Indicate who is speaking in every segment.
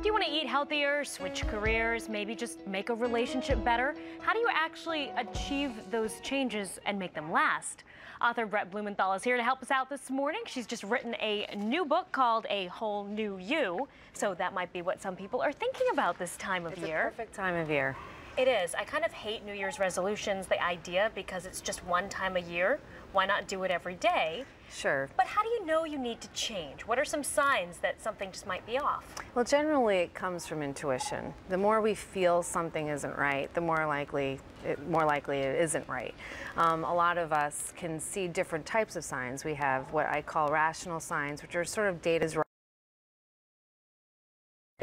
Speaker 1: Do you want to eat healthier, switch careers, maybe just make a relationship better? How do you actually achieve those changes and make them last? Author Blumenthal is here to help us out this morning. She's just written a new book called A Whole New You. So that might be what some people are thinking about this time of year.
Speaker 2: It's a perfect time of year.
Speaker 1: It is. I kind of hate New Year's resolutions, the idea, because it's just one time a year. Why not do it every day?
Speaker 2: Sure.
Speaker 1: But how do you know you need to change? What are some signs that something just might be off?
Speaker 2: Well, generally it comes from intuition. The more we feel something isn't right, the more likely it isn't right. A lot of us can see different types of signs. We have what I call rational signs, which are sort of data's right,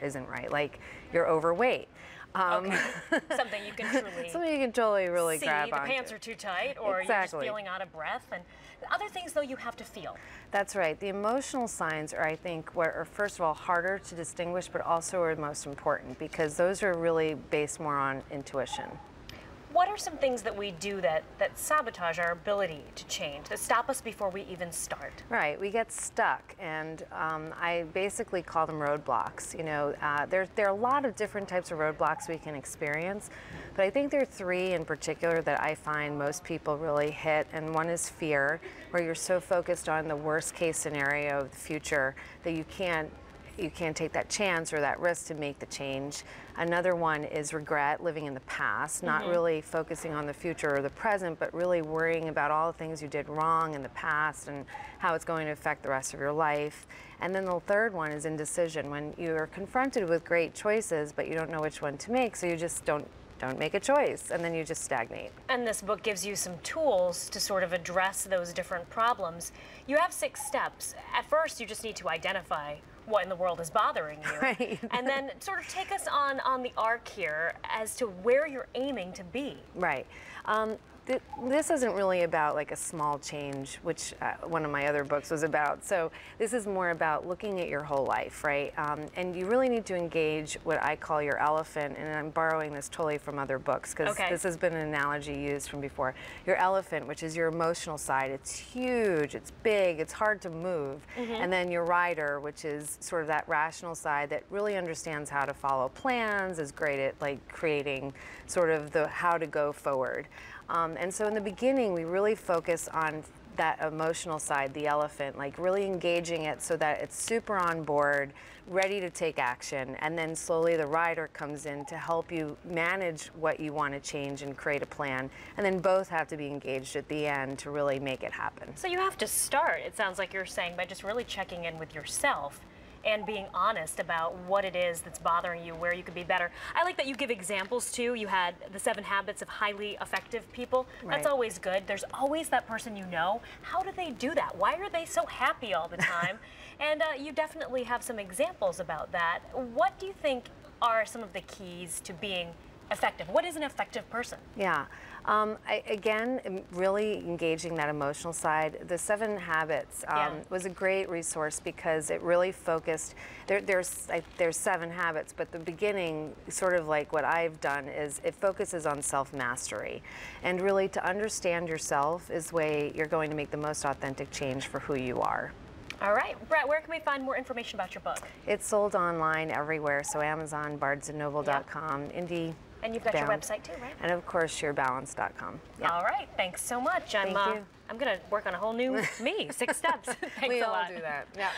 Speaker 2: isn't right, like you're overweight.
Speaker 1: Okay. Something you can truly
Speaker 2: really
Speaker 1: see.
Speaker 2: grab
Speaker 1: The
Speaker 2: onto.
Speaker 1: pants are too tight, or you're just feeling out of breath, and other things though you have to feel.
Speaker 2: That's right. The emotional signs are, I think, what are first of all harder to distinguish, but also are most important because those are really based more on intuition.
Speaker 1: What are some things that we do that sabotage our ability to change, that stop us before we even start?
Speaker 2: Right, we get stuck, and I basically call them roadblocks. You know, there are a lot of different types of roadblocks we can experience, but I think there are three in particular that I find most people really hit, and one is fear, where you're so focused on the worst case scenario of the future that you can't take that chance or that risk to make the change. Another one is regret, living in the past, not really focusing on the future or the present, but really worrying about all the things you did wrong in the past and how it's going to affect the rest of your life. And then the third one is indecision, when you're confronted with great choices, but you don't know which one to make, so you just don't make a choice, and then you just stagnate.
Speaker 1: And this book gives you some tools to sort of address those different problems. You have 6 steps. At first, you just need to identify what in the world is bothering you.
Speaker 2: Right.
Speaker 1: And then sort of take us on the arc here as to where you're aiming to be.
Speaker 2: Right. This isn't really about like a small change, which one of my other books was about. So this is more about looking at your whole life, right? And you really need to engage what I call your elephant, and I'm borrowing this totally from other books because this has been an analogy used from before. Your elephant, which is your emotional side, it's huge, it's big, it's hard to move. And then your rider, which is sort of that rational side that really understands how to follow plans, is great at like creating sort of the how to go forward. And so in the beginning, we really focus on that emotional side, the elephant, like really engaging it so that it's super on board, ready to take action. And then slowly the rider comes in to help you manage what you want to change and create a plan. And then both have to be engaged at the end to really make it happen.
Speaker 1: So you have to start, it sounds like you're saying, by just really checking in with yourself and being honest about what it is that's bothering you, where you could be better. I like that you give examples too. You had the 7 habits of highly effective people. That's always good. There's always that person you know. How do they do that? Why are they so happy all the time? And you definitely have some examples about that. What do you think are some of the keys to being effective? What is an effective person?
Speaker 2: Yeah, again, really engaging that emotional side. The 7 habits was a great resource because it really focused. There's 7 habits, but the beginning, sort of like what I've done, is it focuses on self-mastery, and really to understand yourself is the way you're going to make the most authentic change for who you are.
Speaker 1: All right, Brett, where can we find more information about your book?
Speaker 2: It's sold online everywhere, so Amazon, barnesandnoble.com, Indie.
Speaker 1: And you've got your website too, right?
Speaker 2: And of course, yourbalance.com.
Speaker 1: Yeah. All right, thanks so much.
Speaker 2: Thank you.
Speaker 1: I'm going to work on a whole new me, 6 steps. Thanks
Speaker 2: we
Speaker 1: a
Speaker 2: all
Speaker 1: lot.
Speaker 2: do that. Yeah.